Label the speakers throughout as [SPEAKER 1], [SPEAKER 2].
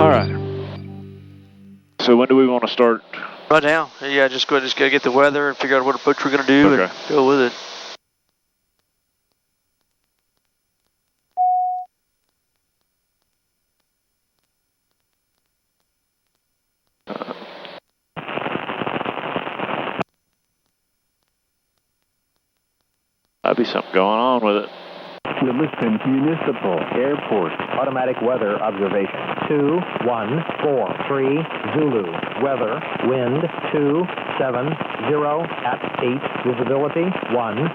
[SPEAKER 1] All right. So when do we want to start?
[SPEAKER 2] Right now. Yeah, just gotta get the weather and figure out what approach we're gonna do and go with it.
[SPEAKER 1] Might be something going on with it.
[SPEAKER 3] Williston Municipal Airport.
[SPEAKER 4] Automatic weather observation. 2143 Zulu. Weather, wind 270 at 8. Visibility 10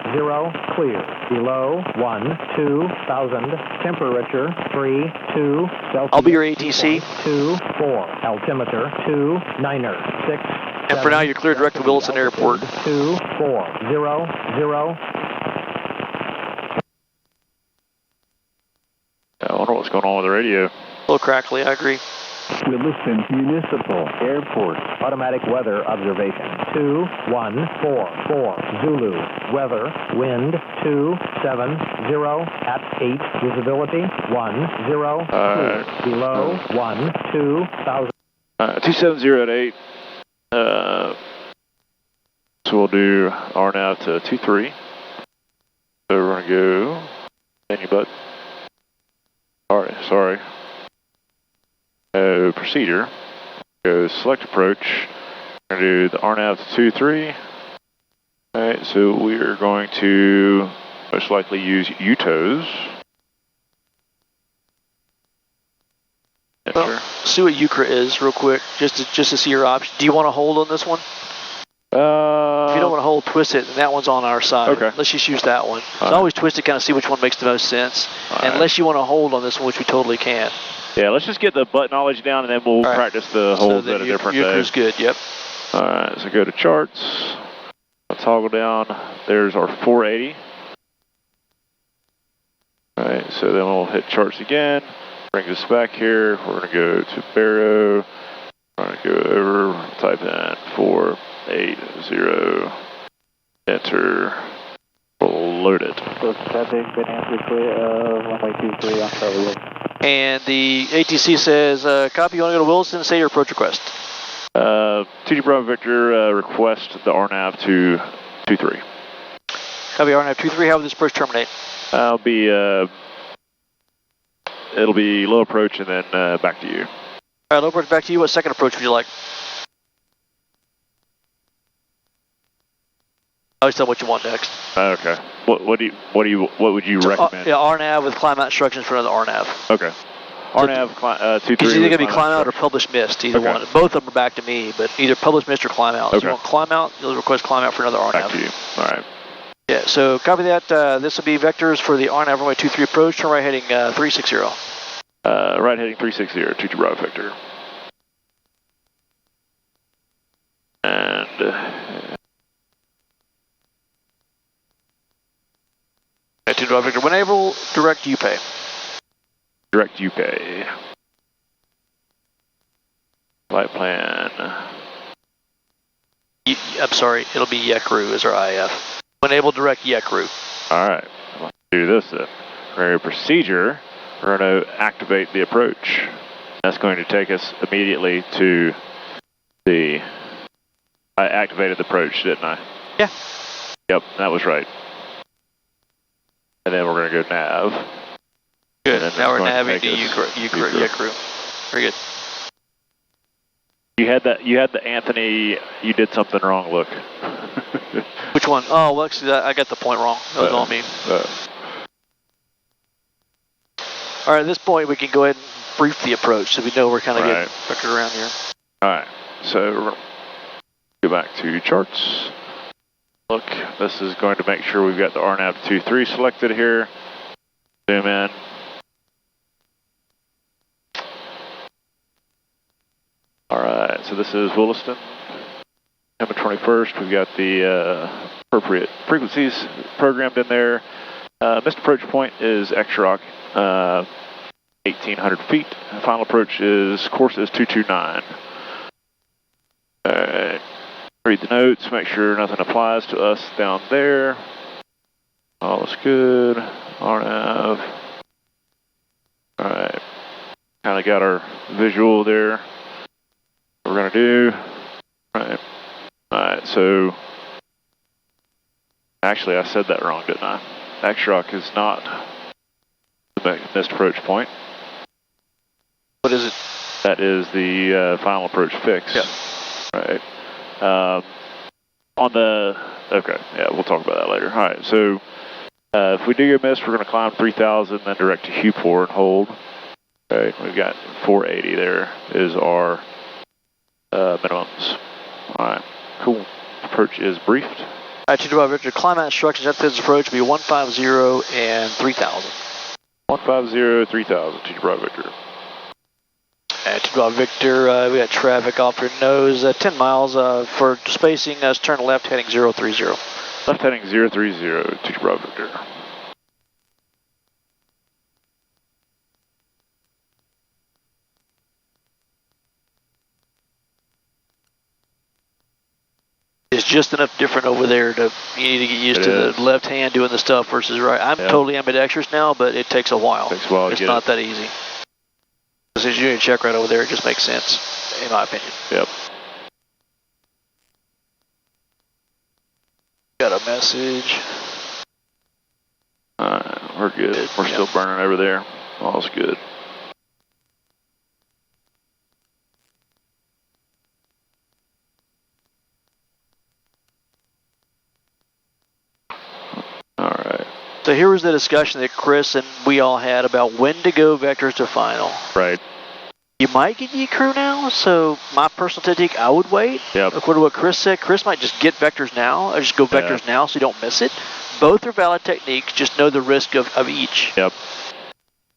[SPEAKER 4] clear. Below 12,000. Temperature 32 Celsius.
[SPEAKER 2] I'll be your ATC.
[SPEAKER 4] 24. Altimeter 29er 6.
[SPEAKER 2] And for now, you're clear direct to Williston Airport.
[SPEAKER 4] 2400.
[SPEAKER 1] I wonder what's going on with the radio.
[SPEAKER 2] A little crackly, I agree.
[SPEAKER 3] Williston Municipal Airport.
[SPEAKER 4] Automatic weather observation. 2144 Zulu. Weather, wind 270 at 8. Visibility 10 clear. Below 12,000.
[SPEAKER 1] 270 at 8. So we'll do RNAV to 23. So we're going to go menu button. Sorry. Procedure. Go select approach. We're going to do the RNAV to 23. Alright, so we are going to most likely use UTOs.
[SPEAKER 2] Well, see what UCRA is real quick, just to see your option. Do you want to hold on this one? If you don't want to hold, twist it, and that one's on our side.
[SPEAKER 1] Okay.
[SPEAKER 2] Let's just use that one. So always twist it, kind of see which one makes the most sense. Unless you want to hold on this one, which we totally can.
[SPEAKER 1] Yeah, let's just get the button knowledge down, and then we'll practice the holds at a different day.
[SPEAKER 2] UCRA's good, yep.
[SPEAKER 1] Alright, so go to charts. I'll toggle down. There's our 480. Alright, so then we'll hit charts again. Bring this back here. We're going to go to Barrow. We're going to go over, type in 480. Enter. We'll load it.
[SPEAKER 5] Good answer clear of runway 23 on Charlie.
[SPEAKER 2] And the ATC says, copy, you want to go to Williston, say your approach request.
[SPEAKER 1] TG Bravo Victor, request the RNAV to 23.
[SPEAKER 2] Copy, RNAV 23, how will this approach terminate?
[SPEAKER 1] It'll be low approach and then back to you.
[SPEAKER 2] All right, low approach back to you. What second approach would you like? I always tell what you want next.
[SPEAKER 1] Okay. What would you recommend?
[SPEAKER 2] Yeah, RNAV with climb out instructions for another RNAV.
[SPEAKER 1] Okay. RNAV 23.
[SPEAKER 2] It's either going to be climb out or published mist, either one. Both of them are back to me, but either published mist or climb out. So if you want climb out, you'll request climb out for another RNAV.
[SPEAKER 1] Back to you. All right.
[SPEAKER 2] Yeah, so copy that. This will be vectors for the RNAV runway 23 approach. Turn right heading 360.
[SPEAKER 1] Right heading 360, 22 Bravo Victor. And
[SPEAKER 2] 22 Bravo Victor. When able, direct UPay.
[SPEAKER 1] Direct UPay. Flight plan.
[SPEAKER 2] I'm sorry, it'll be YECRU as our IF. When able, direct YECRU.
[SPEAKER 1] All right, let's do this then. We're procedure. We're going to activate the approach. That's going to take us immediately to the. I activated the approach, didn't I?
[SPEAKER 2] Yeah.
[SPEAKER 1] Yep, that was right. And then we're going to go nav.
[SPEAKER 2] Good. Now we're navving to YECRU. Very good.
[SPEAKER 1] You had the Anthony. You did something wrong look.
[SPEAKER 2] Which one? Oh, well, actually, I got the point wrong. That was on me. All right, at this point, we can go ahead and brief the approach so we know we're kind of getting vectored around here.
[SPEAKER 1] All right, so go back to charts. Look, this is going to make sure we've got the RNAV 23 selected here. Zoom in. All right, so this is Williston. September 21st, we've got the appropriate frequencies programmed in there. Missed approach point is X-Rock, 1,800 feet. Final approach course is 229. Alright, read the notes, make sure nothing applies to us down there. All is good, RNAV. Alright, kind finally got our visual there. What we're going to do. Alright, so actually I said that wrong, didn't I? X-Rock is not the missed approach point.
[SPEAKER 2] What is it?
[SPEAKER 1] That is the final approach fix.
[SPEAKER 2] Yeah.
[SPEAKER 1] Right. Okay, yeah, we'll talk about that later. Alright, so if we do get missed, we're going to climb 3,000, then direct to Hugh-Port and hold. Okay, we've got 480 there is our minimums. Alright, cool. Approach is briefed.
[SPEAKER 2] Alright, to Victor, climb out instructions at this approach will be 150 and 3,000.
[SPEAKER 1] 150, 3,000, to Victor.
[SPEAKER 2] To Victor, we got traffic off your nose, 10 miles for spacing, turn left heading 030.
[SPEAKER 1] Left heading 030, to Victor.
[SPEAKER 2] It's just enough different over there to you need to get used to the left hand doing the stuff versus right. I'm totally ambidextrous now, but it takes a while.
[SPEAKER 1] Takes a while
[SPEAKER 2] it's not that easy. Since you're doing a check right over there, it just makes sense, in my opinion.
[SPEAKER 1] Yep.
[SPEAKER 2] Got a message.
[SPEAKER 1] Alright, we're good. We're still burning over there. All's good. Alright.
[SPEAKER 2] So here was the discussion that Chris and we all had about when to go vectors to final.
[SPEAKER 1] Right.
[SPEAKER 2] You might get E crew now, so my personal technique, I would wait.
[SPEAKER 1] Yep.
[SPEAKER 2] According to what Chris said, Chris might just get vectors now, or just go vectors now so you don't miss it. Both are valid techniques, just know the risk of each.
[SPEAKER 1] Yep.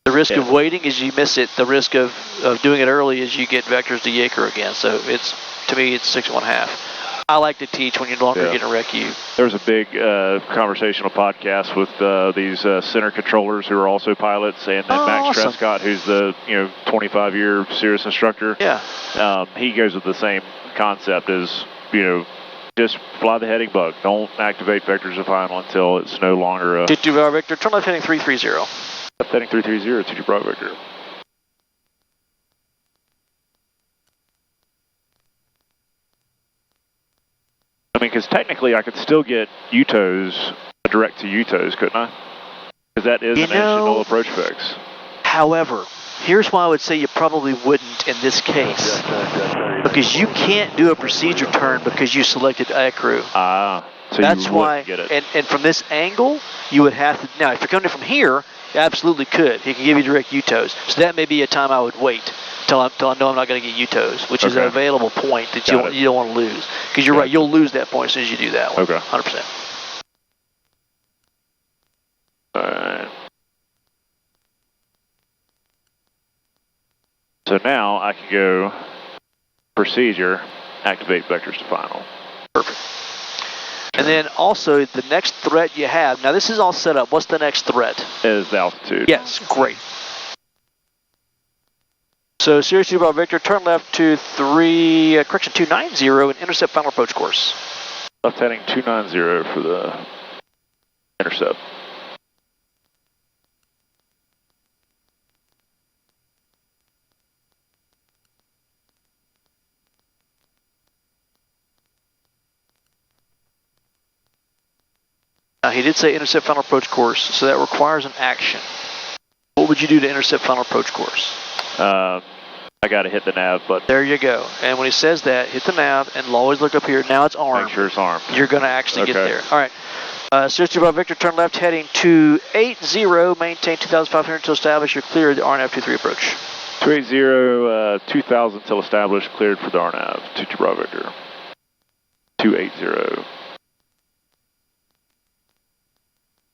[SPEAKER 2] The risk of waiting is you miss it. The risk of doing it early is you get vectors to Yaker again. So it's, to me, it's 6 1/2. I like to teach when you're no longer getting a rec U.
[SPEAKER 1] There was a big conversational podcast with these center controllers who are also pilots, and then Max Trescott, who's the 25-year Cirrus instructor.
[SPEAKER 2] Yeah.
[SPEAKER 1] He goes with the same concept as just fly the heading bug. Don't activate vectors to final until it's no longer a.
[SPEAKER 2] 2 Bravo Victor, turn left heading 330.
[SPEAKER 1] Left heading 330, 2 Bravo Victor. I mean, because technically I could still get UTOs, direct to UTOs, couldn't I? Because that is an additional approach fix.
[SPEAKER 2] However, here's why I would say you probably wouldn't in this case. Because you can't do a procedure turn because you selected aircrew.
[SPEAKER 1] So
[SPEAKER 2] that's why,
[SPEAKER 1] get it.
[SPEAKER 2] And from this angle, you would have to, now if you're coming from here, you absolutely could. He can give you direct UTOs. So that may be a time I would wait. Till I know I'm not going to get UTOs, which is an available point that you don't want to lose. Because you're right, you'll lose that point as soon as you do that one.
[SPEAKER 1] Okay.
[SPEAKER 2] 100%.
[SPEAKER 1] Alright. So now I can go procedure, activate vectors to final.
[SPEAKER 2] Perfect. And then also the next threat you have, now this is all set up. What's the next threat?
[SPEAKER 1] Is the altitude.
[SPEAKER 2] Yes, great. So Sirius 2 Bravo Victor, turn left to 290 and intercept final approach course.
[SPEAKER 1] Left heading 290 for the intercept.
[SPEAKER 2] Now he did say intercept final approach course, so that requires an action. What would you do to intercept final approach course?
[SPEAKER 1] I got to hit the nav button.
[SPEAKER 2] There you go. And when he says that, hit the nav and always look up here. Now it's armed.
[SPEAKER 1] Make sure it's armed.
[SPEAKER 2] You're going to actually get there. All right. Sirius 2 Bravo Victor, turn left heading 280, maintain 2,500 until established. You're clear of the RNAV 23 approach.
[SPEAKER 1] 280, 2,000 till established, cleared for the RNAV. 2 Bravo Victor. 280.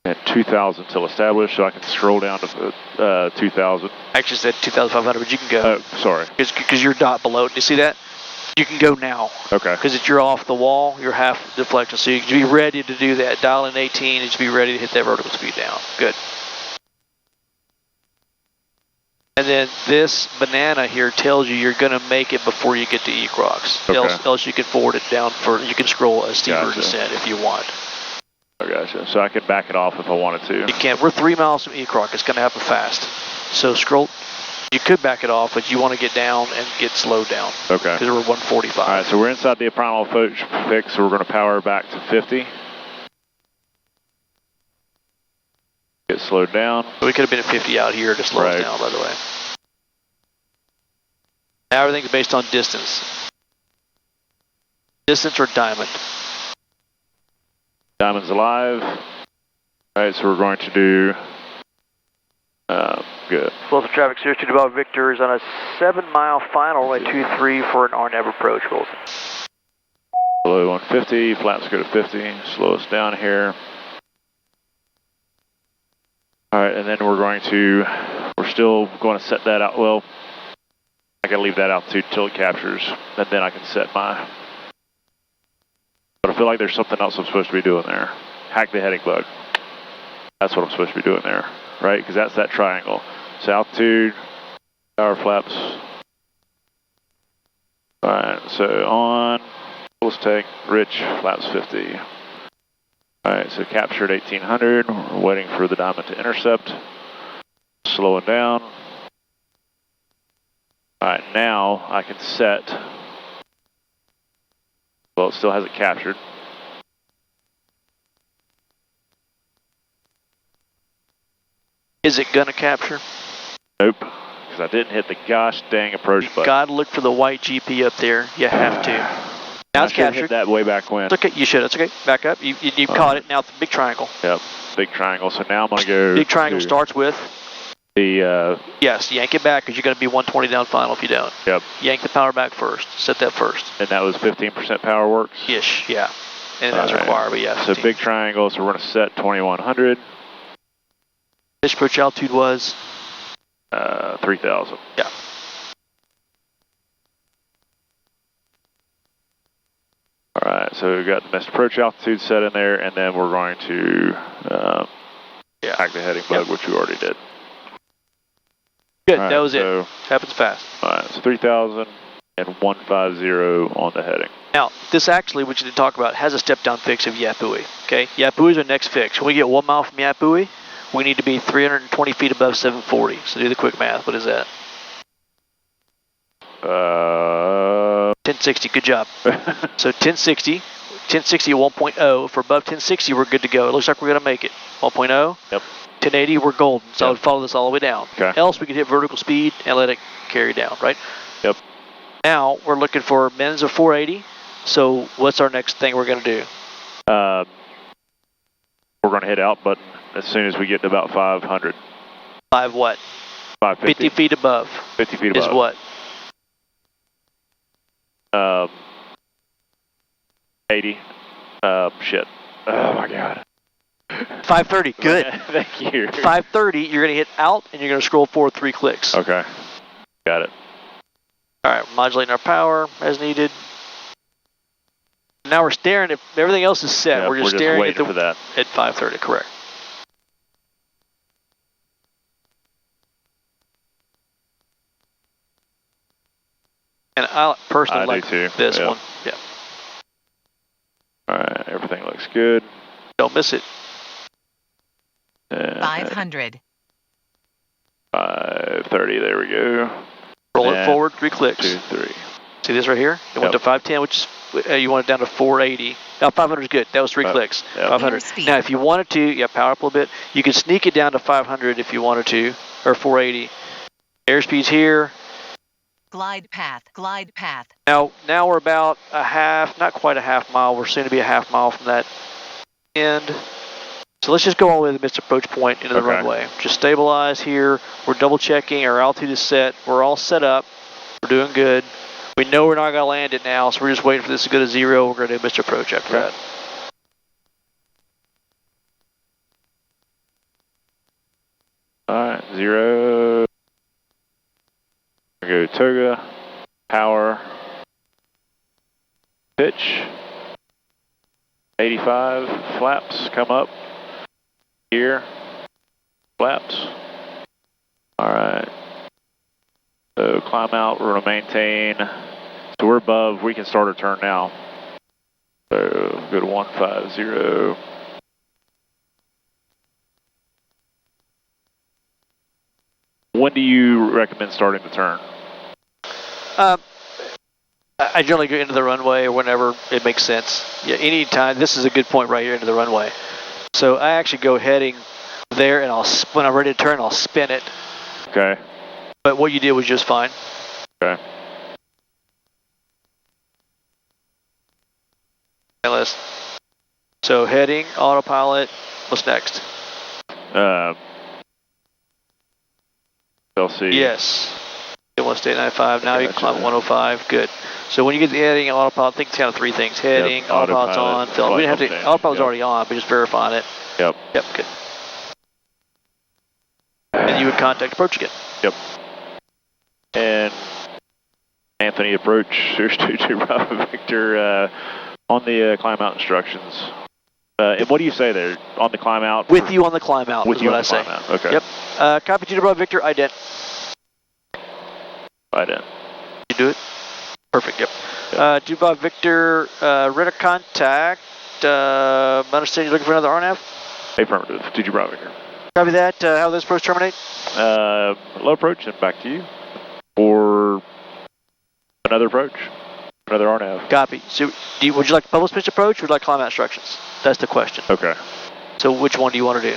[SPEAKER 1] And 2,000 till established, so I can scroll down to 2,000.
[SPEAKER 2] I actually said 2,500, but you can go.
[SPEAKER 1] Oh, sorry.
[SPEAKER 2] Because you're dot below. Do you see that? You can go now.
[SPEAKER 1] Okay.
[SPEAKER 2] Because you're off the wall, you're half deflection, so you can be ready to do that. Dial in 18 and just be ready to hit that vertical speed down. Good. And then this banana here tells you you're going to make it before you get to E-Crocs.
[SPEAKER 1] Okay.
[SPEAKER 2] Else you can forward it down you can scroll a steeper descent if you want.
[SPEAKER 1] I gotcha. So I could back it off if I wanted to.
[SPEAKER 2] You can. We're 3 miles from E-Croc. It's going to happen fast. So scroll You could back it off, but you want to get down and get slowed down.
[SPEAKER 1] Okay.
[SPEAKER 2] Because we're 145.
[SPEAKER 1] All right, so we're inside the primal fix, so we're going to power back to 50. Get slowed down.
[SPEAKER 2] We could have been at 50 out here to slow us down, by the way. Now everything's based on distance. Distance or diamond?
[SPEAKER 1] Diamond's alive. All right, so we're going to do good.
[SPEAKER 2] Explosive traffic, Sierra 2 above Victor is on a 7-mile final, runway 23 for an RNAV approach, Wilson.
[SPEAKER 1] Below 150, flaps go to 50, slow us down here. All right, and then we're still going to set that out. Well, I got to leave that altitude till it captures, and then I can set my. But I feel like there's something else I'm supposed to be doing there. Hack the heading bug. That's what I'm supposed to be doing there, right? Because that's that triangle. So altitude, power flaps. All right, so on, full tank, rich, flaps 50. All right, so captured 1800. We're waiting for the diamond to intercept. Slowing down. All right, now I can set. Well, it still hasn't captured.
[SPEAKER 2] Is it gonna capture?
[SPEAKER 1] Nope, because I didn't hit the gosh dang approach button.
[SPEAKER 2] You gotta look for the white GP up there. You have to. Now it's captured.
[SPEAKER 1] Hit that way back when.
[SPEAKER 2] It's okay. You should. It's okay. Back up. You caught it. Now it's a big triangle.
[SPEAKER 1] Yep, big triangle. So now I'm gonna go.
[SPEAKER 2] Big triangle starts with
[SPEAKER 1] the.
[SPEAKER 2] Yes, yank it back because you're gonna be 120 down final if you don't.
[SPEAKER 1] Yep.
[SPEAKER 2] Yank the power back first. Set that first.
[SPEAKER 1] And that was 15% power works.
[SPEAKER 2] Ish. Yeah. And that's required, but yeah. 15.
[SPEAKER 1] So big triangle. So we're gonna set 2100.
[SPEAKER 2] Pitch approach altitude was
[SPEAKER 1] 3000.
[SPEAKER 2] Yeah.
[SPEAKER 1] All right, so we've got the missed approach altitude set in there, and then we're going to hack the heading bug, which we already did.
[SPEAKER 2] Good,
[SPEAKER 1] right,
[SPEAKER 2] that was
[SPEAKER 1] so,
[SPEAKER 2] it. Happens fast.
[SPEAKER 1] All right, so 3000 and 150 on the heading.
[SPEAKER 2] Now, this actually, which you didn't talk about, has a step-down fix of Yapui. Okay, Yapui is our next fix. When we get 1 mile from Yapui, we need to be 320 feet above 740. So do the quick math. What is that? 1060. Good job. So 1060 at 1.0. For above 1060, we're good to go. It looks like we're going to make it. 1.0.
[SPEAKER 1] Yep.
[SPEAKER 2] 1080, we're golden. So I would follow this all the way down.
[SPEAKER 1] Okay.
[SPEAKER 2] Else, we could hit vertical speed and let it carry down, right?
[SPEAKER 1] Yep.
[SPEAKER 2] Now, we're looking for mins of 480. So what's our next thing we're going to do?
[SPEAKER 1] We're going to hit out button as soon as we get to about 500.
[SPEAKER 2] 5 what?
[SPEAKER 1] 550.
[SPEAKER 2] 50 feet above.
[SPEAKER 1] 50 feet above.
[SPEAKER 2] Is what?
[SPEAKER 1] 80. Shit. Oh my God.
[SPEAKER 2] 530. Good.
[SPEAKER 1] Thank you.
[SPEAKER 2] 530. You're going to hit out and you're going to scroll forward 3 clicks.
[SPEAKER 1] Okay. Got it.
[SPEAKER 2] All right. Modulating our power as needed. Now we're staring at everything else is set.
[SPEAKER 1] Yeah,
[SPEAKER 2] we're just staring
[SPEAKER 1] waiting
[SPEAKER 2] at
[SPEAKER 1] for that.
[SPEAKER 2] At 530. Correct. And I personally like this one. Yeah.
[SPEAKER 1] All right, everything looks good.
[SPEAKER 2] Don't miss it.
[SPEAKER 6] 500.
[SPEAKER 1] 530, there we go.
[SPEAKER 2] Roll it forward 3 clicks.
[SPEAKER 1] 2, 3.
[SPEAKER 2] See this right here? It went to 510, which is, you want it down to 480. Now 500 is good. That was 3 clicks. 500. Now if you wanted to, power up a little bit. You can sneak it down to 500 if you wanted to, or 480. Airspeed's here.
[SPEAKER 6] Glide path.
[SPEAKER 2] Now we're about a half, not quite a half mile. We're soon to be a half mile from that end. So let's just go all the way to the missed approach point into the runway. Just stabilize here. We're double checking. Our altitude is set. We're all set up. We're doing good. We know we're not going to land it now, so we're just waiting for this to go to 0. We're going to do missed approach after that.
[SPEAKER 1] All right, 0. Go toga, power, pitch, 85, flaps, come up, here, flaps. All right, so climb out, we're gonna maintain, so we're above, we can start our turn now. So go to 150. when do you recommend starting the turn?
[SPEAKER 2] I generally go into the runway or whenever it makes sense. Yeah, anytime. This is a good point right here into the runway. So I actually go heading there, and when I'm ready to turn, I'll spin it.
[SPEAKER 1] Okay.
[SPEAKER 2] But what you did was just fine.
[SPEAKER 1] Okay.
[SPEAKER 2] So heading, autopilot, what's next?
[SPEAKER 1] LC.
[SPEAKER 2] Yes. 1.895, now you can climb 105, good. So when you get the heading and autopilot, I think it's kind of three things. Heading, autopilot's on, film. We didn't have to, autopilot's already on, but just verifying it.
[SPEAKER 1] Yep.
[SPEAKER 2] Yep, good. And you would contact approach again.
[SPEAKER 1] Yep. And Anthony approach, there's 22 Bravo Victor on the climb out instructions. And what do you say there on the climb out?
[SPEAKER 2] With you on the climb out
[SPEAKER 1] with
[SPEAKER 2] is
[SPEAKER 1] you
[SPEAKER 2] what
[SPEAKER 1] on
[SPEAKER 2] I
[SPEAKER 1] the
[SPEAKER 2] say.
[SPEAKER 1] Climb out. Okay.
[SPEAKER 2] Yep. Copy 2 Bravo Victor, ident.
[SPEAKER 1] Ident.
[SPEAKER 2] You do it? Perfect, yep. 2 Bravo Victor, radar contact. Understand you're looking for another RNAV?
[SPEAKER 1] Affirmative, 2 Bravo Victor.
[SPEAKER 2] Copy that. How does this approach terminate?
[SPEAKER 1] Low approach and back to you. Or another approach. Another RNAV.
[SPEAKER 2] Copy. So would you like public pitch approach or would you like climb out instructions? That's the question.
[SPEAKER 1] Okay.
[SPEAKER 2] So which one do you want to do?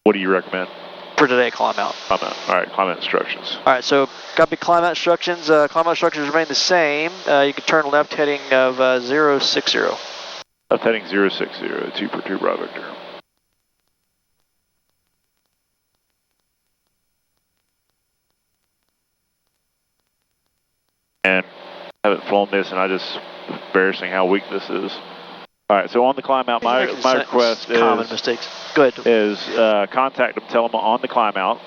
[SPEAKER 1] What do you recommend?
[SPEAKER 2] For today, climb out.
[SPEAKER 1] Climb out. All right, climb out instructions.
[SPEAKER 2] All right, so copy climb out instructions. Climb out instructions remain the same. You can turn left heading of 060.
[SPEAKER 1] Left heading 060, 2 per 2 Bravo Victor. And I haven't flown this, and I just embarrassing how weak this is. All right, so on the climb out, my request is
[SPEAKER 2] common mistakes. Go ahead.
[SPEAKER 1] Is contact them, tell them on the climb out.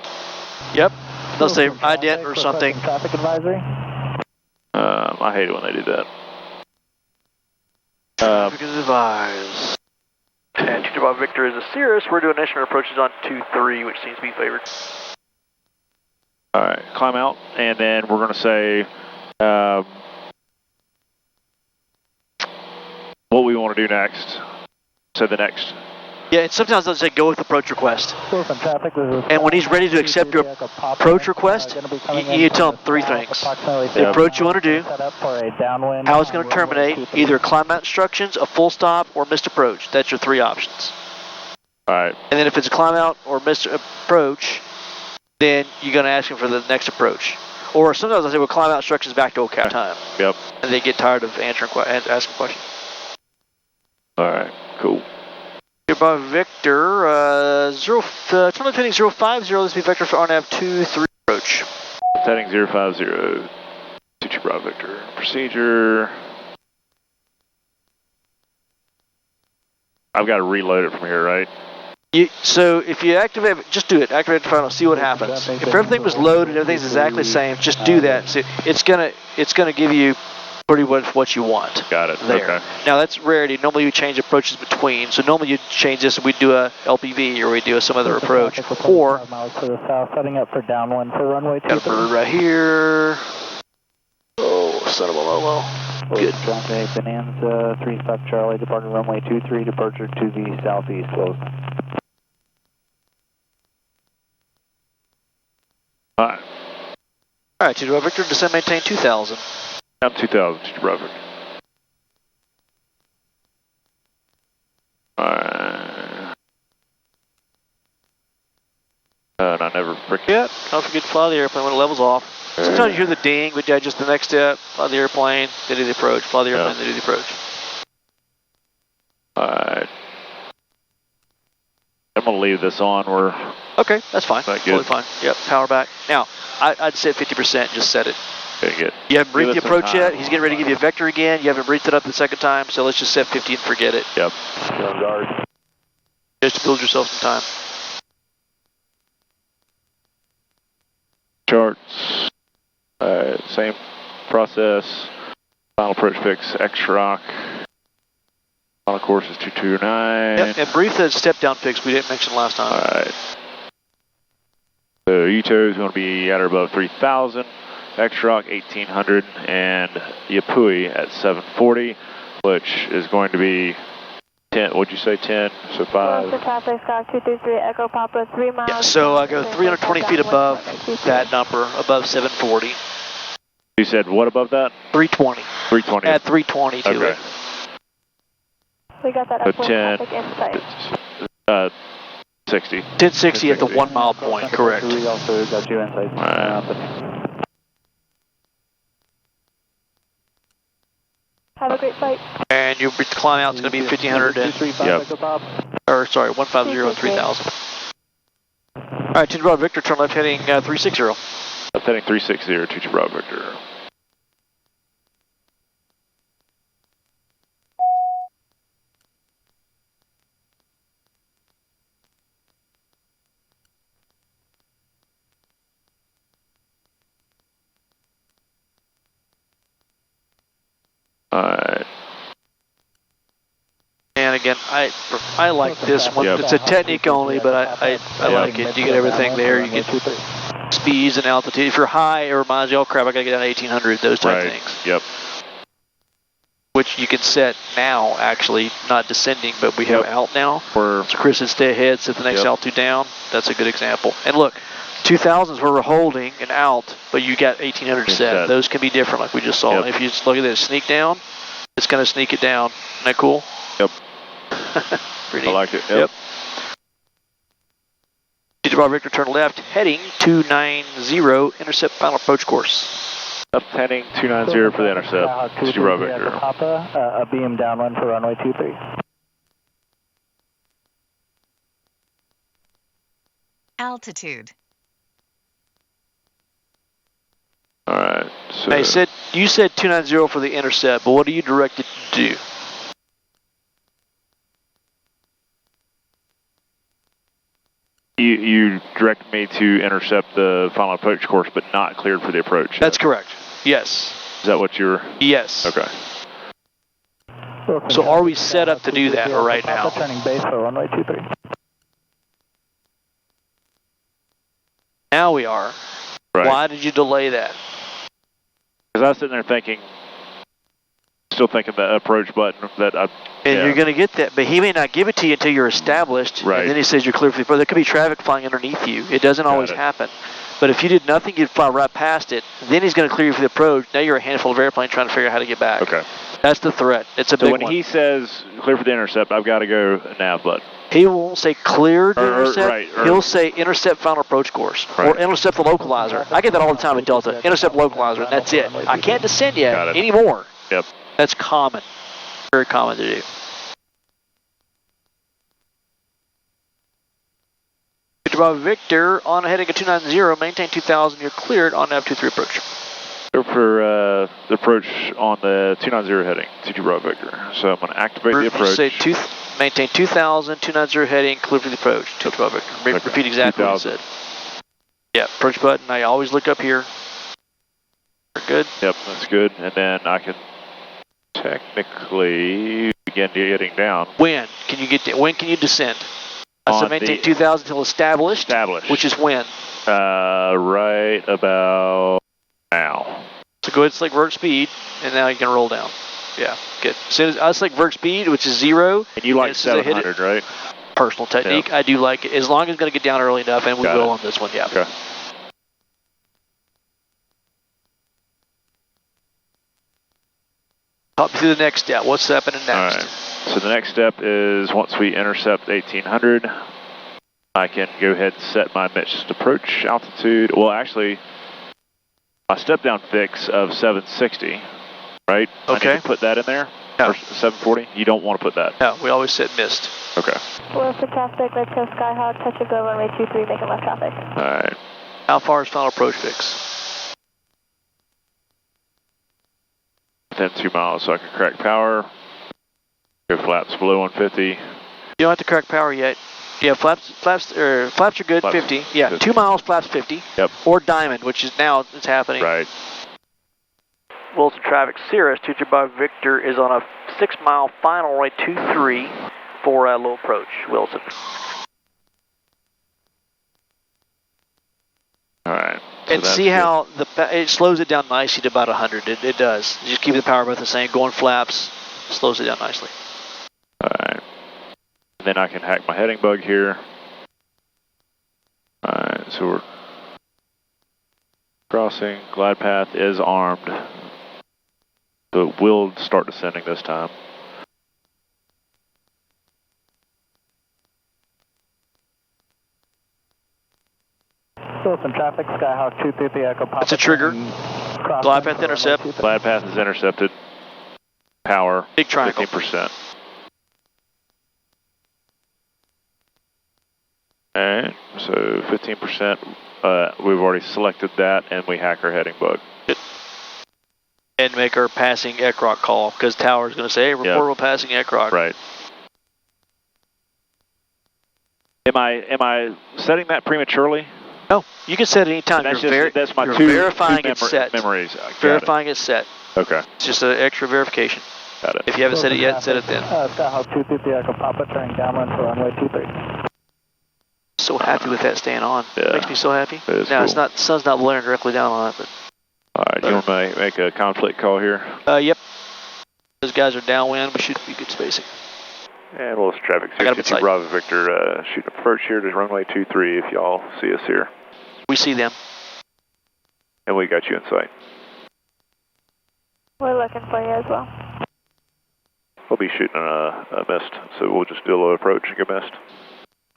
[SPEAKER 2] Yep. They'll say ident or something.
[SPEAKER 5] Traffic advisory.
[SPEAKER 1] I hate it when they do that.
[SPEAKER 2] Traffic is advised. And 2 Bravo Victor is a Cirrus. We're doing instrument approaches on 2-3, which seems to be favored.
[SPEAKER 1] All right, climb out, and then we're going to say what we want to do next. So the next.
[SPEAKER 2] Yeah, and sometimes they'll say go with approach request. And when he's ready to accept your approach request, you tell him 3 things. The approach you want to do, how it's going to terminate, either climb out instructions, a full stop, or missed approach. That's your 3 options.
[SPEAKER 1] All right.
[SPEAKER 2] And then if it's a climb out or missed approach, then you're going to ask him for the next approach. Or sometimes I say, well, climb out instructions back to OK time.
[SPEAKER 1] Yep.
[SPEAKER 2] And they get tired of asking questions.
[SPEAKER 1] All right, cool.
[SPEAKER 2] By Victor, turn heading 050, this will be Vector for RNAV 23 approach.
[SPEAKER 1] Heading 050, 2 Bravo Victor. Procedure. I've got to reload it from here, right?
[SPEAKER 2] So if you activate it, just do it. Activate the final, see what happens. If everything was loaded, everything's exactly the same, just do that. So it's gonna give you pretty much what you want.
[SPEAKER 1] Got it.
[SPEAKER 2] There.
[SPEAKER 1] Okay.
[SPEAKER 2] Now that's rarity. Normally you change approaches between. So normally you change this and we do a LPV or we do some other approach. Or
[SPEAKER 5] setting up for downwind for runway 23.
[SPEAKER 2] got a bird right here. Oh, son of a Lolo. Good.
[SPEAKER 5] Runway Bonanza 35 Charlie, departing runway 23, departure to the southeast. Close.
[SPEAKER 1] All right.
[SPEAKER 2] All right, 2 Bravo Victor, descend, maintain 2000.
[SPEAKER 1] I'm 2000, 2 Bravo Victor. And I never forget.
[SPEAKER 2] Don't forget to fly the airplane when it levels off. Sometimes you hear the ding, but yeah, just the next step, fly the airplane, they do the approach, fly the airplane, they do the approach.
[SPEAKER 1] Alright. I'm going to leave this on.
[SPEAKER 2] Okay, that's fine.
[SPEAKER 1] That
[SPEAKER 2] Totally
[SPEAKER 1] good?
[SPEAKER 2] fine. Yep, power back. Now, I'd set 50%, just set it.
[SPEAKER 1] Okay, good.
[SPEAKER 2] You haven't briefed the
[SPEAKER 1] Give it
[SPEAKER 2] approach
[SPEAKER 1] some
[SPEAKER 2] yet.
[SPEAKER 1] time.
[SPEAKER 2] He's getting ready to give you a vector again. You haven't briefed it up the second time, so let's just set 50 and forget it.
[SPEAKER 1] Yep.
[SPEAKER 5] Guard.
[SPEAKER 2] Just to build yourself some time.
[SPEAKER 1] Charts. Alright, same process. Final approach fix, X-Rock. Final course is 229.
[SPEAKER 2] Yep, and brief the step-down fix we didn't mention last time.
[SPEAKER 1] Alright. So Uto is going to be at or above 3,000. X-Rock 1,800. And Yapui at 740, which is going to be 10, what'd you say, 10? So 5.
[SPEAKER 7] Williston traffic, Sky 233, Echo Papa, 3 miles.
[SPEAKER 2] Yeah, so I go 320 feet above that number, above 740.
[SPEAKER 1] You said what above that?
[SPEAKER 2] 320.
[SPEAKER 1] 320.
[SPEAKER 2] Add 320 to
[SPEAKER 1] okay.
[SPEAKER 2] it.
[SPEAKER 7] We got that
[SPEAKER 1] So
[SPEAKER 7] upwind
[SPEAKER 1] 10,
[SPEAKER 7] traffic in sight.
[SPEAKER 1] 60.
[SPEAKER 2] 1060 at the 1 mile point, correct.
[SPEAKER 5] We also got you inside.
[SPEAKER 7] Have a great flight.
[SPEAKER 2] And your climb out is going to be 1500 and,
[SPEAKER 1] Yep.
[SPEAKER 2] or sorry, 150 and 3000. All right, 2 Bravo Victor, turn left heading 360.
[SPEAKER 1] Left heading 360, 2 Bravo Victor. Alright.
[SPEAKER 2] And again, I like this one.
[SPEAKER 1] Yep.
[SPEAKER 2] It's a technique only, but I like it. You get everything there. You get speeds and altitude. If you're high, it reminds you, oh crap, I got to get down to 1800, those type of things.
[SPEAKER 1] Yep.
[SPEAKER 2] Which you can set now, actually, not descending, but we have alt now. So Chris said stay ahead, set the next altitude down. That's a good example. And look, 2000s where we're holding an alt, but you got 1800 set. Those can be different, like we just saw.
[SPEAKER 1] Yep.
[SPEAKER 2] If you just look at this, sneak down, it's going to sneak it down. Isn't that cool?
[SPEAKER 1] Yep.
[SPEAKER 2] Pretty
[SPEAKER 1] I
[SPEAKER 2] neat.
[SPEAKER 1] like it. Yep.
[SPEAKER 2] 2 Bravo Victor, turn left, heading 290, intercept final approach course.
[SPEAKER 1] Left heading 290 for the intercept. 2 Bravo Victor.
[SPEAKER 5] Papa, a beam downwind for runway 23.
[SPEAKER 6] Altitude.
[SPEAKER 1] Alright, so...
[SPEAKER 2] Hey, you said 290 for the intercept, but what are you directed to do?
[SPEAKER 1] You direct me to intercept the final approach course, but not cleared for the approach.
[SPEAKER 2] That's correct. Yes.
[SPEAKER 1] Is that what you're...
[SPEAKER 2] Yes.
[SPEAKER 1] Okay.
[SPEAKER 2] So are we set up to do that right now?
[SPEAKER 5] Turning base for runway 23.
[SPEAKER 2] Now we are.
[SPEAKER 1] Right.
[SPEAKER 2] Why did you delay that?
[SPEAKER 1] Because I was sitting there thinking, still thinking that approach button that I...
[SPEAKER 2] And you're going to get that, but he may not give it to you until you're established,
[SPEAKER 1] right.
[SPEAKER 2] And then he says you're clear for the approach. There could be traffic flying underneath you. It doesn't always happen. But if you did nothing, you'd fly right past it. Then he's going to clear you for the approach. Now you're a handful of airplanes trying to figure out how to get back.
[SPEAKER 1] Okay.
[SPEAKER 2] That's the threat. It's a big one.
[SPEAKER 1] So when he says clear for the intercept, I've got to go nav button.
[SPEAKER 2] He won't say cleared intercept.
[SPEAKER 1] Right,
[SPEAKER 2] He'll say intercept final approach course.
[SPEAKER 1] Right.
[SPEAKER 2] Or intercept the localizer. I get that all the time at Delta. Intercept localizer, and that's it. I can't descend yet anymore.
[SPEAKER 1] Yep.
[SPEAKER 2] That's common. Very common to do. Bravo Victor, on heading at 290, maintain 2000, you're cleared on nav 23 approach.
[SPEAKER 1] Go for the approach on the 290 heading, 22 Bravo Victor. So I'm going to activate the approach.
[SPEAKER 2] Say maintain 2000, 290 heading, clear for the approach, 22 Bravo Victor. Repeat exactly what I said. Yeah, approach button, I always look up here. We're good.
[SPEAKER 1] Yep, that's good. And then I can technically begin getting down.
[SPEAKER 2] When can you descend? I said maintain 2000 until established. Which is when?
[SPEAKER 1] Right about now.
[SPEAKER 2] So go ahead and select vert speed, and now you can roll down. Yeah, good. As soon as I select vert speed, which is 0.
[SPEAKER 1] And you like 700, right?
[SPEAKER 2] Personal technique. Yeah. I do like it. As long as it's going to get down early enough, and we will on this one, yeah.
[SPEAKER 1] Okay.
[SPEAKER 2] Talk me through the next step. What's happening next?
[SPEAKER 1] All right. So the next step is once we intercept 1800, I can go ahead and set my missed approach altitude. Well, actually, my step-down fix of 760, right?
[SPEAKER 2] Okay.
[SPEAKER 1] I need to put that in there?
[SPEAKER 2] No.
[SPEAKER 1] Or 740? You don't want to put that?
[SPEAKER 2] No, we always set missed.
[SPEAKER 1] Okay.
[SPEAKER 7] Williston traffic, let's go Skyhawk, touch and go, runway 23, making left traffic.
[SPEAKER 1] All right.
[SPEAKER 2] How far is final approach fix?
[SPEAKER 1] Within 2 miles, so I can crack power. Go flaps below 150.
[SPEAKER 2] You don't have to crack power yet. Yeah, flaps are good,
[SPEAKER 1] flaps
[SPEAKER 2] 50. Yeah,
[SPEAKER 1] 50.
[SPEAKER 2] 2 miles, flaps 50.
[SPEAKER 1] Yep.
[SPEAKER 2] Or diamond, which is now it's happening.
[SPEAKER 1] Right.
[SPEAKER 2] Williston traffic, Cirrus, 2 Bravo Victor is on a 6 mile final runway 23 for a low approach, Wilson.
[SPEAKER 1] All right.
[SPEAKER 2] So and see how it slows it down nicely to about 100. It does. You just keep the power both the same. Going flaps slows it down nicely.
[SPEAKER 1] All right. And then I can hack my heading bug here. Alright, so we're crossing. Glide path is armed. So it will start descending this time.
[SPEAKER 5] Williston traffic, Skyhawk 233 Echo Papa.
[SPEAKER 2] That's a trigger. Glide path intercept.
[SPEAKER 1] Glide path is intercepted. Power.
[SPEAKER 2] Big triangle.
[SPEAKER 1] 15%. Alright, so 15%. We've already selected that, and we hack our heading bug.
[SPEAKER 2] Good. And make our passing ECROC call, because tower is going to say, hey, reportable passing ECROC.
[SPEAKER 1] Right. Am I setting that prematurely?
[SPEAKER 2] No, you can set it anytime.
[SPEAKER 1] That's my
[SPEAKER 2] you're
[SPEAKER 1] two
[SPEAKER 2] verifying it's set.
[SPEAKER 1] memories.
[SPEAKER 2] Verifying it's set.
[SPEAKER 1] Okay.
[SPEAKER 2] It's just an extra verification.
[SPEAKER 1] Got it.
[SPEAKER 2] If you haven't set it yet, set it then.
[SPEAKER 5] Skyhawk 233 Echo Papa, turning downwind for runway 23.
[SPEAKER 2] So happy with that staying on.
[SPEAKER 1] Yeah.
[SPEAKER 2] Makes me so happy.
[SPEAKER 1] It is
[SPEAKER 2] now
[SPEAKER 1] cool.
[SPEAKER 2] it's not, sun's not blaring directly down on it, but.
[SPEAKER 1] Alright, you want to make a conflict call here?
[SPEAKER 2] Yep. Those guys are downwind. We should be good spacing.
[SPEAKER 1] And Williston traffic, 62 Bravo Victor, shooting approach here to runway 23 if y'all see us here.
[SPEAKER 2] We see them.
[SPEAKER 1] And we got you in sight.
[SPEAKER 7] We're looking for you as well.
[SPEAKER 1] We'll be shooting a mist, so we'll just do a low approach and get mist.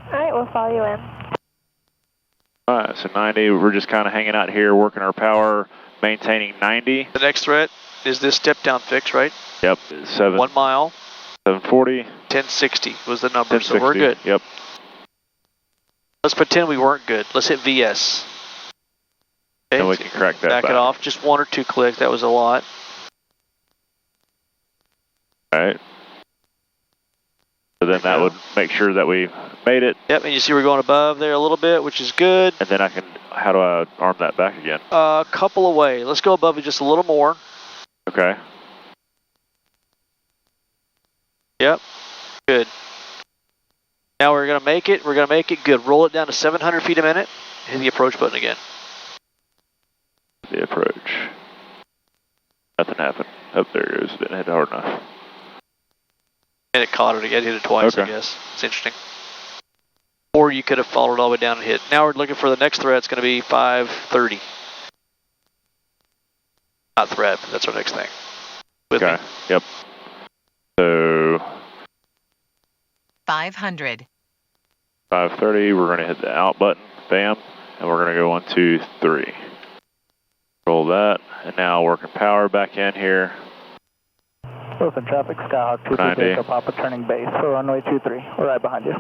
[SPEAKER 7] Alright, we'll follow you in.
[SPEAKER 1] Alright, so 90, we're just kind of hanging out here, working our power, maintaining 90.
[SPEAKER 2] The next threat is this step-down fix, right?
[SPEAKER 1] Yep,
[SPEAKER 2] 1 mile.
[SPEAKER 1] 740.
[SPEAKER 2] 1060 was the number, so we're good.
[SPEAKER 1] Yep.
[SPEAKER 2] Let's pretend we weren't good. Let's hit VS. Okay,
[SPEAKER 1] and we can crack that
[SPEAKER 2] back it off. Just 1 or 2 clicks. That was a lot.
[SPEAKER 1] Alright. So then that would make sure that we made it.
[SPEAKER 2] Yep, and you see we're going above there a little bit, which is good.
[SPEAKER 1] And then how do I arm that back again?
[SPEAKER 2] A couple of ways. Let's go above it just a little more.
[SPEAKER 1] Okay.
[SPEAKER 2] Yep, good. Now we're going to make it. We're going to make it good. Roll it down to 700 feet a minute. Hit the approach button again.
[SPEAKER 1] The approach. Nothing happened. Oh, there it goes. Didn't hit hard enough.
[SPEAKER 2] And it caught it again. Hit it twice,
[SPEAKER 1] okay.
[SPEAKER 2] I guess. It's interesting. Or you could have followed all the way down and hit. Now we're looking for the next threat. It's going to be 530. Not threat, but that's our next thing. With
[SPEAKER 1] okay.
[SPEAKER 2] me?
[SPEAKER 1] Yep. So
[SPEAKER 6] 500.
[SPEAKER 1] 530. We're going to hit the out button. Bam. And we're going to go 1, 2, 3. Roll that. And now working power back in here.
[SPEAKER 5] Williston traffic, Skyhawk 233 Echo Papa, turning base for runway 23. We're right behind you.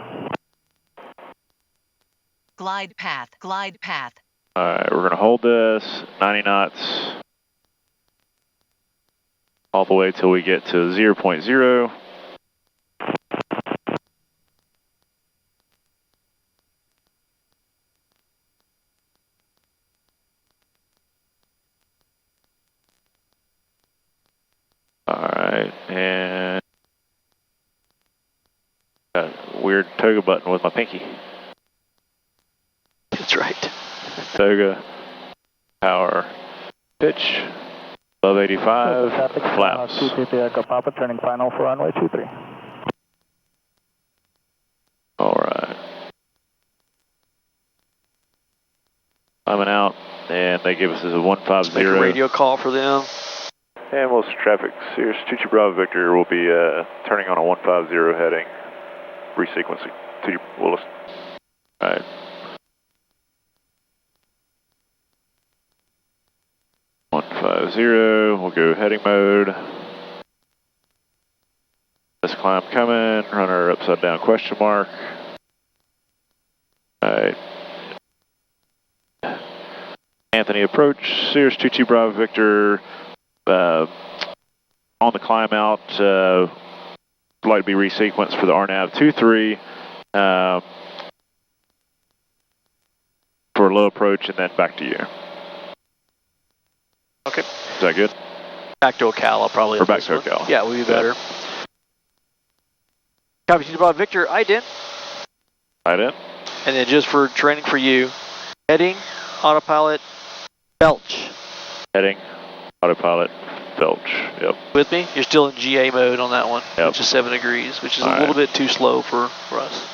[SPEAKER 6] Glide path, glide path.
[SPEAKER 1] Alright, we're going to hold this 90 knots all the way till we get to 0.0. Alright, and got a weird toga button with my pinky.
[SPEAKER 2] That's right.
[SPEAKER 1] Toga, power, pitch, above 85, flaps.
[SPEAKER 5] 233 Echo Papa, turning final for runway 23.
[SPEAKER 1] Alright. Climbing out, and they give us a 150.
[SPEAKER 2] Make a radio call for them.
[SPEAKER 1] And Williston traffic, Sirius 22 Bravo Victor will be turning on a 150 heading, resequencing to Williston. Alright. We'll go heading mode. This climb coming, run our upside down question mark. Alright. Anthony approach, Sirius 22 Bravo Victor. On the climb out, would like to be resequenced for the RNAV 23 for a low approach and then back to you.
[SPEAKER 2] Okay.
[SPEAKER 1] Is that good?
[SPEAKER 2] Back to Ocala, probably.
[SPEAKER 1] Or back to Ocala.
[SPEAKER 2] Yeah, we'd be better. Copy to Bravo Victor, ident.
[SPEAKER 1] Ident.
[SPEAKER 2] And then just for training for you, heading, autopilot, belch.
[SPEAKER 1] Heading, autopilot, Felch. Yep.
[SPEAKER 2] With me? You're still in GA mode on that one,
[SPEAKER 1] Yep.
[SPEAKER 2] which is 7 degrees, which is
[SPEAKER 1] All
[SPEAKER 2] a little bit too slow for us.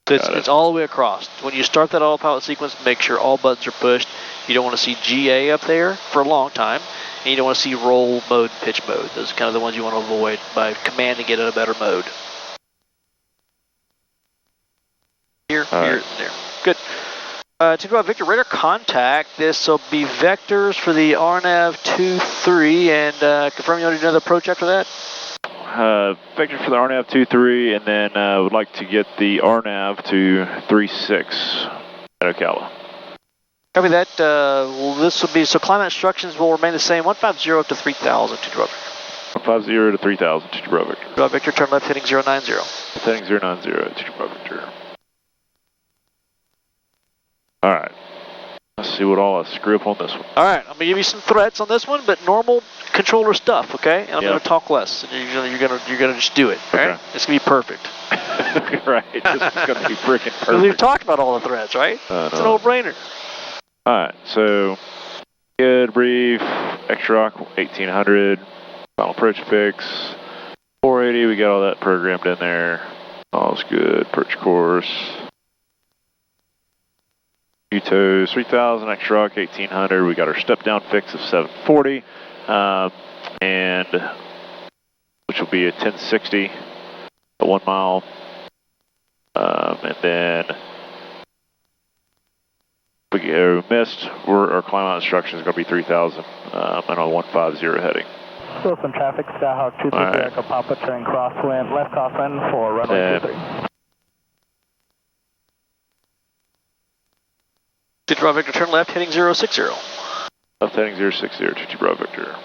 [SPEAKER 2] So it's all the way across. When you start that autopilot sequence, make sure all buttons are pushed. You don't want to see GA up there for a long time, and you don't want to see roll mode, pitch mode. Those are kind of the ones you want to avoid by commanding it in a better mode. Here, here, there. Good. To go Victor Radar, contact. This will be vectors for the RNAV 23, and confirm you want to do another approach after that?
[SPEAKER 1] Vector for the RNAV 23, and then would like to get the RNAV to 36 at Ocala.
[SPEAKER 2] Copy that. Well, this will be, so climb instructions will remain the same, 150 up to 3,000 to Victor.
[SPEAKER 1] 150 to 3,000 to Victor.
[SPEAKER 2] Victor, turn left heading 090.
[SPEAKER 1] Heading 090 to Victor. Alright, let's see what all I screw up on this one.
[SPEAKER 2] Alright, I'm going to give you some threats on this one, but normal controller stuff, okay? And I'm going to talk less, and you're gonna just do it, alright?
[SPEAKER 1] Okay.
[SPEAKER 2] It's going to be perfect.
[SPEAKER 1] Right, this is going to be freaking perfect.
[SPEAKER 2] We've talked about all the threats, right? It's a no-brainer.
[SPEAKER 1] Alright, so, good, brief, X-Rock 1800, final approach fix, 480, we got all that programmed in there. All's good, approach course. UTOs 3000, X-Rock 1800, we got our step-down fix of 740, and which will be a 1060, a 1 mile, and then we missed, our climb out instruction is going to be 3000, and a 150 heading.
[SPEAKER 5] Williston traffic, Skyhawk 233 Echo Papa, turning crosswind, left crosswind for runway 23.
[SPEAKER 2] Bravo Victor, turn left heading 060.
[SPEAKER 1] Left heading 060 to Bravo Victor.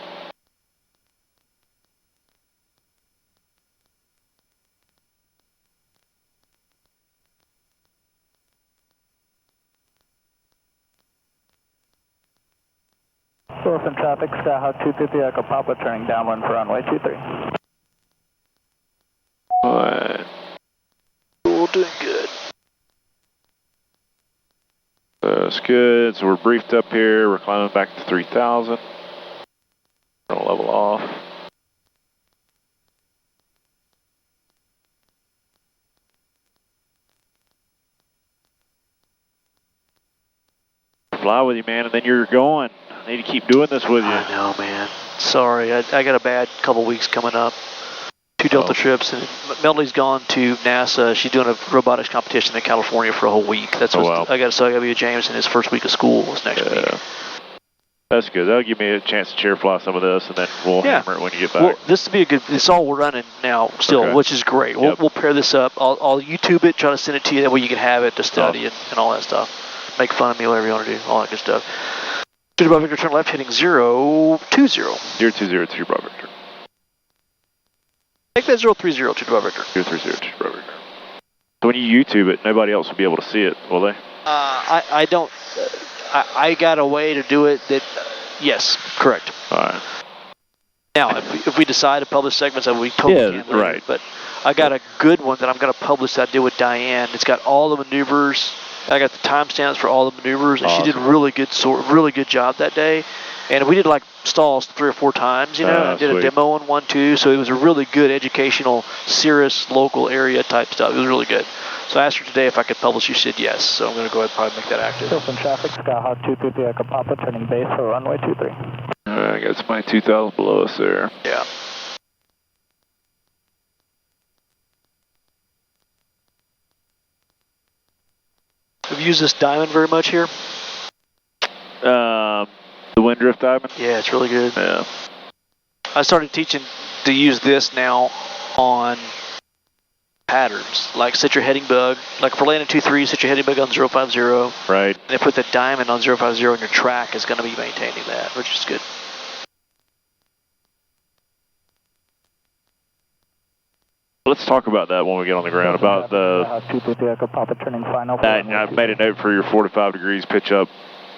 [SPEAKER 5] Williston traffic, Skyhawk 233 Echo Papa, turning downwind for runway 23.
[SPEAKER 1] Alright.
[SPEAKER 2] Cool, doing good.
[SPEAKER 1] That's good, so we're briefed up here, we're climbing back to 3000. We're gonna level off. Fly with you, man, and then you're going. I need to keep doing this with you.
[SPEAKER 2] I know, man. Sorry, I got a bad couple weeks coming up. 2 Delta trips, and Melody's gone to NASA. She's doing a robotics competition in California for a whole week. That's what I got to tell you, James, in his first week of school is next week.
[SPEAKER 1] That's good. That'll give me a chance to chair fly some of this, and then we'll hammer it when you get back.
[SPEAKER 2] Well, this will be a good. It's all we're running now still, which is great. We'll pair this up. I'll YouTube it, try to send it to you. That way you can have it to study and all that stuff. Make fun of me, whatever you want to do, all that good stuff. 2 Bravo Victor, turn left, heading 020.
[SPEAKER 1] 020 to Bravo Victor.
[SPEAKER 2] Take that 030 to Bravo Victor.
[SPEAKER 1] 030 to Bravo Victor. So when you YouTube it, nobody else will be able to see it, will they?
[SPEAKER 2] I don't. I got a way to do it that, yes, correct.
[SPEAKER 1] All right.
[SPEAKER 2] Now, if we decide to publish segments, we totally can.
[SPEAKER 1] Right.
[SPEAKER 2] But I got a good one that I'm going to publish that I did with Diane. It's got all the maneuvers. I got the timestamps for all the maneuvers, and she did really good job that day. And we did like stalls 3 or 4 times, you know. I did a demo on 1 too, so it was a really good educational, Cirrus local area type stuff. It was really good. So I asked her today if I could publish. She said yes. So I'm going to go ahead and probably make that active.
[SPEAKER 5] Williston traffic, Skyhawk 233 Echo Papa, turning base for runway 23.
[SPEAKER 1] I got my 2000 below us there.
[SPEAKER 2] Yeah. Have you used this diamond very much here?
[SPEAKER 1] The wind drift diamond?
[SPEAKER 2] Yeah, it's really good.
[SPEAKER 1] Yeah.
[SPEAKER 2] I started teaching to use this now on patterns. Like set your heading bug. Like for landing 2-3, set your heading bug on 050.
[SPEAKER 1] Right.
[SPEAKER 2] And then put the diamond on 050 and your track is going to be maintaining that, which is good.
[SPEAKER 1] Let's talk about that when we get on the ground, about the... I've made a note for your 4 to 5 degrees pitch up.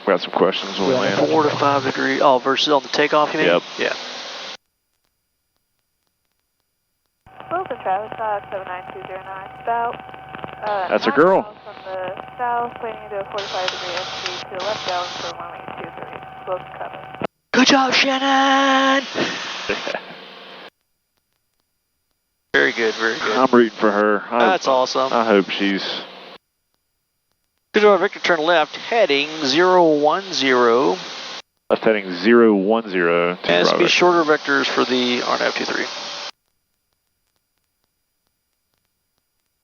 [SPEAKER 1] We got some questions when we land.
[SPEAKER 2] 4 to 5 degrees. Oh, versus on the takeoff, you mean?
[SPEAKER 1] Yep.
[SPEAKER 2] Yeah.
[SPEAKER 7] Williston traffic, 79209, about...
[SPEAKER 1] That's a girl.
[SPEAKER 7] From the south, planning to do a 45-degree entry to the left down for runway 23. Williston cover.
[SPEAKER 2] Good job, Shannon! Very good, very good.
[SPEAKER 1] I'm rooting for her.
[SPEAKER 2] That's awesome.
[SPEAKER 1] I hope she's...
[SPEAKER 2] 2 Victor, turn left, heading 010.
[SPEAKER 1] Left heading 010.
[SPEAKER 2] Has to be shorter vectors for the RNAV 23.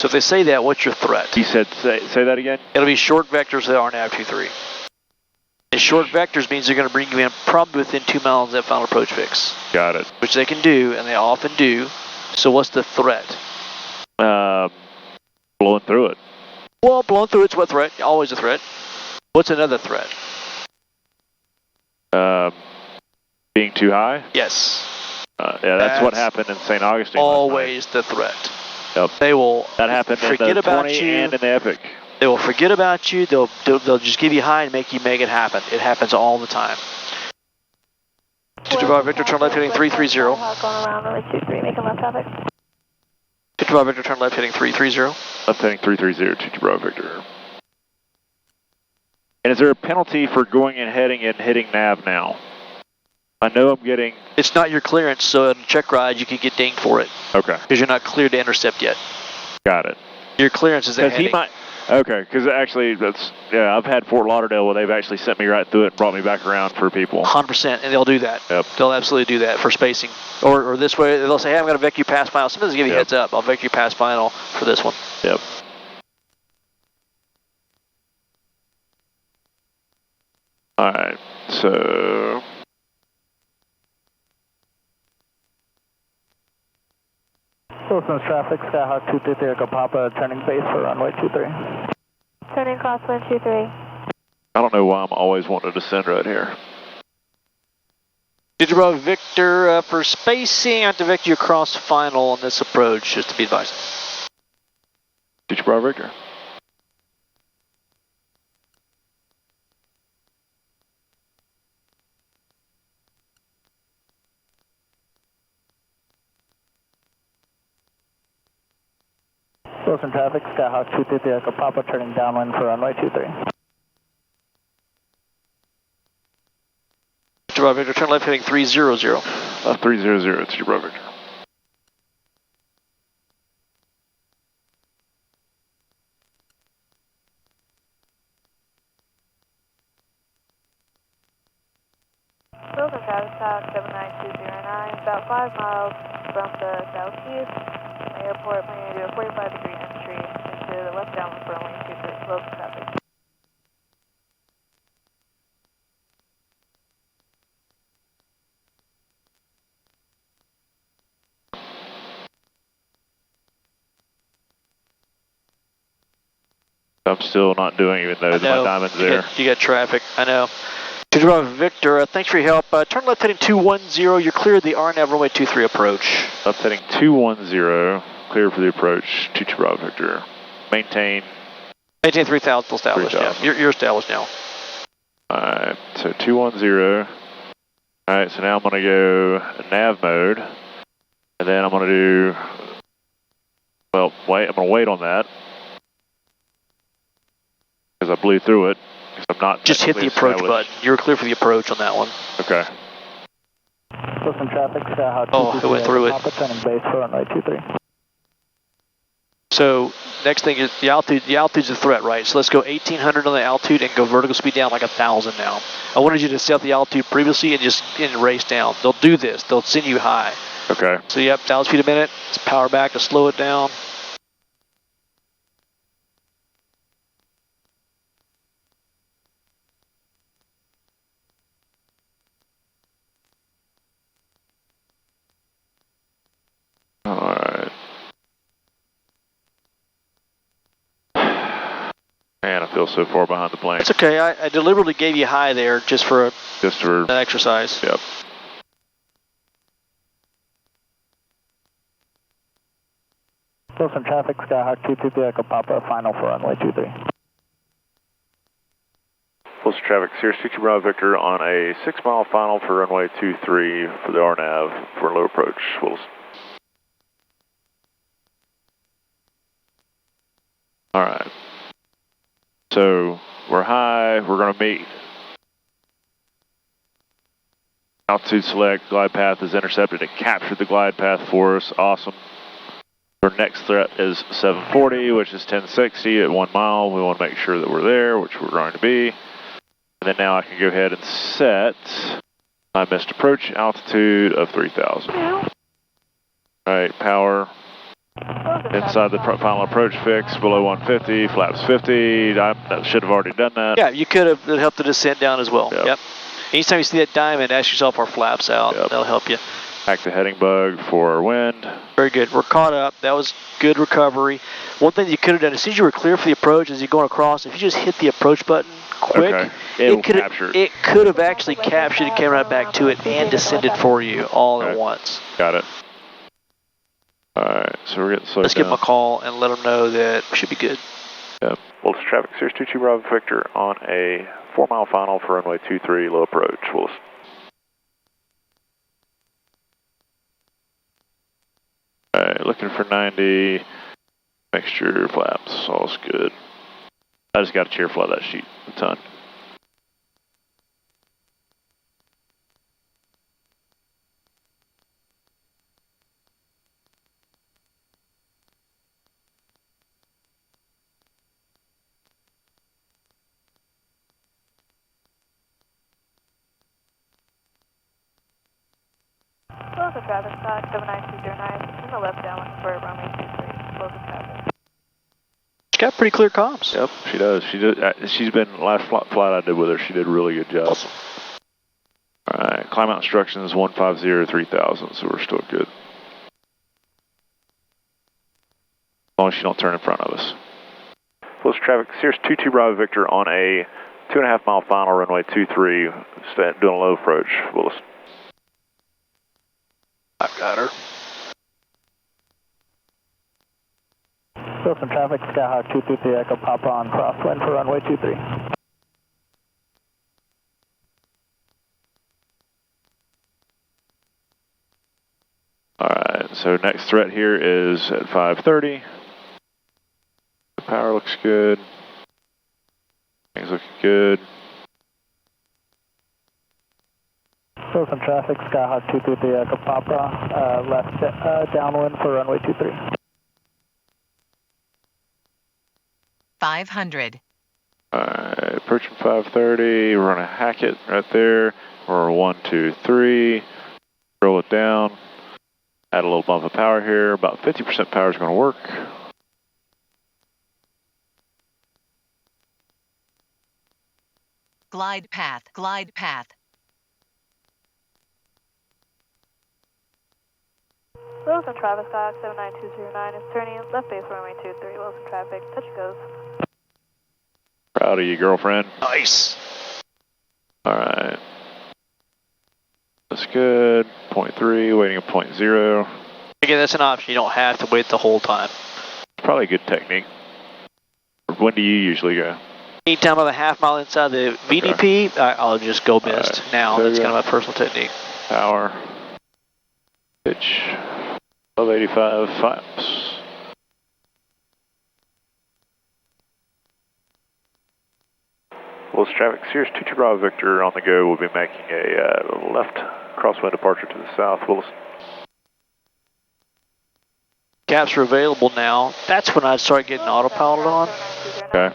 [SPEAKER 2] So if they say that, what's your threat?
[SPEAKER 1] He said, say that again?
[SPEAKER 2] It'll be short vectors for the RNAV 23. And short vectors means they're going to bring you in probably within 2 miles of that final approach fix.
[SPEAKER 1] Got it.
[SPEAKER 2] Which they can do, and they often do. So what's the threat?
[SPEAKER 1] Blowing through it.
[SPEAKER 2] Well, blowing through it's what threat? Always a threat. What's another threat?
[SPEAKER 1] Being too high?
[SPEAKER 2] Yes.
[SPEAKER 1] Yeah, that's what happened in St. Augustine.
[SPEAKER 2] Always the threat.
[SPEAKER 1] Yep.
[SPEAKER 2] They will
[SPEAKER 1] that happened
[SPEAKER 2] forget
[SPEAKER 1] in the
[SPEAKER 2] about
[SPEAKER 1] 20
[SPEAKER 2] you.
[SPEAKER 1] and in the Epic.
[SPEAKER 2] They will forget about you. They'll just give you high and make you make it happen. It happens all the time. 2 Victor, turn left heading 330.
[SPEAKER 7] Going around runway 23, making left traffic.
[SPEAKER 2] 2 Victor, turn left heading 330.
[SPEAKER 1] Left heading 330, 2 Victor. And is there a penalty for going and hitting nav now? I know I'm getting...
[SPEAKER 2] It's not your clearance, so in a check ride you could get dinged for it.
[SPEAKER 1] Okay.
[SPEAKER 2] Because you're not cleared to intercept yet.
[SPEAKER 1] Got it.
[SPEAKER 2] Your clearance is at heading.
[SPEAKER 1] Okay, because actually, I've had Fort Lauderdale where they've actually sent me right through it and brought me back around for people.
[SPEAKER 2] 100%, and they'll do that.
[SPEAKER 1] Yep.
[SPEAKER 2] They'll absolutely do that for spacing. Or this way, they'll say, hey, I'm going to vec you past final. Sometimes they give you heads up. I'll vec you past final for this one.
[SPEAKER 1] Yep. Alright, so...
[SPEAKER 5] Williston traffic, Skyhawk 233 Echo Papa, turning base for runway 23.
[SPEAKER 7] Turning crosswind 23.
[SPEAKER 1] I don't know why I'm always wanting to descend right here.
[SPEAKER 2] Bravo Victor, for spacing, I have to vec you across final on this approach, just to be advised.
[SPEAKER 1] Bravo Victor.
[SPEAKER 5] Williston traffic, Skyhawk 233 Echo Papa, turning downwind for runway 23.
[SPEAKER 2] Bravo Victor, turn left heading 300.
[SPEAKER 1] 300, it's Bravo Victor.
[SPEAKER 7] Williston traffic, Skyhawk 79209, about 5 miles from the southeast. Airport, planning to do a 45-degree entry into the left downwind for runway 23, Williston traffic.
[SPEAKER 1] I'm still not doing, even though my diamond's there.
[SPEAKER 2] You got traffic, I know. Bravo Victor, thanks for your help. Turn left heading 210, you're clear of the RNAV runway 23 approach.
[SPEAKER 1] Left heading 210, clear for the approach, 22 Bravo Victor. Maintain
[SPEAKER 2] 3,000 established,
[SPEAKER 1] 3,000.
[SPEAKER 2] yeah. You're established now.
[SPEAKER 1] Alright, so 210. Alright, so now I'm going to go nav mode. And then I'm going to do, well, I'm going to wait on that. Because I blew through it. I'm not
[SPEAKER 2] just hit the approach button. You're clear for the approach on that one.
[SPEAKER 1] Okay.
[SPEAKER 5] Williston traffic, Skyhawk 233
[SPEAKER 2] Oh, it went through it.
[SPEAKER 5] Papa, turning base for runway 23.
[SPEAKER 2] So next thing is the altitude. The altitude's a threat, right? So let's go 1,800 on the altitude and go vertical speed down like 1,000 now. I wanted you to set the altitude previously and just race down. They'll do this. They'll send you high.
[SPEAKER 1] Okay.
[SPEAKER 2] So yep, 1,000 feet a minute. Let's power back to slow it down.
[SPEAKER 1] Alright. Man, I feel so far behind the plane.
[SPEAKER 2] It's okay. I deliberately gave you high there just for an exercise.
[SPEAKER 1] Yep.
[SPEAKER 5] Williston traffic, Skyhawk 233 Echo Papa, final for runway 23.
[SPEAKER 1] Williston traffic, Sierra 60 Bravo Victor on a 6-mile final for runway 23 for the RNAV for low approach, Williston. Alright. So, we're high, we're going to meet. Altitude select, glide path is intercepted. It captured the glide path for us. Awesome. Our next threat is 740, which is 1060 at 1 mile. We want to make sure that we're there, which we're going to be. And then now I can go ahead and set my missed approach altitude of 3000. All right, power inside the final approach fix, below 150, flaps 50. I should have already done that.
[SPEAKER 2] Yeah, you could have helped the descent down as well.
[SPEAKER 1] Yep.
[SPEAKER 2] Anytime you see that diamond, ask yourself our flaps out.
[SPEAKER 1] Yep.
[SPEAKER 2] That'll help you.
[SPEAKER 1] Back the heading bug for our wind.
[SPEAKER 2] Very good. We're caught up. That was good recovery. One thing you could have done, as soon as you were clear for the approach, as you're going across, if you just hit the approach button quick,
[SPEAKER 1] okay.
[SPEAKER 2] it could have actually captured and came right back to it and descended for you all at once.
[SPEAKER 1] Got it. Alright, so we're getting slowed
[SPEAKER 2] Let's
[SPEAKER 1] down.
[SPEAKER 2] give them a call and let them know that we should be good.
[SPEAKER 1] Yep. Williston traffic, Sears 22 Bravo Victor on a 4-mile final for runway 23, low approach. Williston. Alright, looking for 90, mixture flaps, all's good. I just got to cheer fly that sheet a ton.
[SPEAKER 7] Williston traffic, stock 79209, in the left downwind for runway 23, Williston traffic.
[SPEAKER 2] She's got pretty clear comms.
[SPEAKER 1] Yep, she does. She's been, last flight I did with her, she did a really good job.
[SPEAKER 2] Awesome.
[SPEAKER 1] Alright, climb out instructions 150 3000, so we're still good. As long as she don't turn in front of us. Williston traffic, Sears 22 Bravo Victor on a 2.5 mile final, runway 23, doing a low approach, Williston.
[SPEAKER 2] I've got her.
[SPEAKER 5] Williston traffic, Skyhawk 223 Echo Papa on crosswind for runway 23.
[SPEAKER 1] Alright, so next threat here is at 530. The power looks good. Things looking good.
[SPEAKER 5] Williston traffic, Skyhawk 223 Echo Papa, left downwind for runway 23.
[SPEAKER 6] 500.
[SPEAKER 1] Alright, approaching 530, we're gonna hack it right there. We're 1, 2, 3, roll it down, add a little bump of power here, about 50% power is gonna work.
[SPEAKER 6] Glide path, glide path.
[SPEAKER 7] Williston traffic, stock 79209 is turning left base runway 23, Williston traffic, touch and goes.
[SPEAKER 1] Proud of you, girlfriend.
[SPEAKER 2] Nice.
[SPEAKER 1] Alright. That's good. 0.3, waiting at 0.0.
[SPEAKER 2] Again, that's an option. You don't have to wait the whole time.
[SPEAKER 1] It's probably a good technique. When do you usually go?
[SPEAKER 2] Anytime I'm a half mile inside the VDP, I'll just go missed now.
[SPEAKER 1] So
[SPEAKER 2] That's kind of my personal technique.
[SPEAKER 1] Power. Pitch. Above 85 flaps. Williston traffic, Sears 22 Bravo Victor on the go. We'll be making a left crosswind departure to the south. Williston.
[SPEAKER 2] Caps are available now. That's when I'd start getting autopilot on.
[SPEAKER 1] Okay.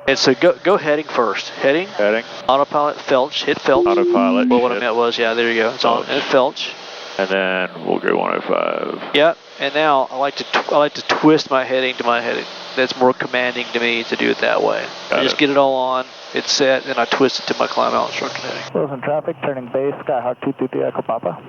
[SPEAKER 2] And so go heading first. Heading.
[SPEAKER 1] Heading.
[SPEAKER 2] Autopilot, Felch. Hit Felch.
[SPEAKER 1] Autopilot.
[SPEAKER 2] Well, what I meant was, yeah, there you go. It's on. And Felch.
[SPEAKER 1] And then we'll go 105.
[SPEAKER 2] Yep. And now I like to twist my heading to my heading. That's more commanding to me to do it that way. I just get it all on. It's set, and I twist it to my climb out instructor heading.
[SPEAKER 5] Williston traffic, turning base, Skyhawk 223 Echo Papa.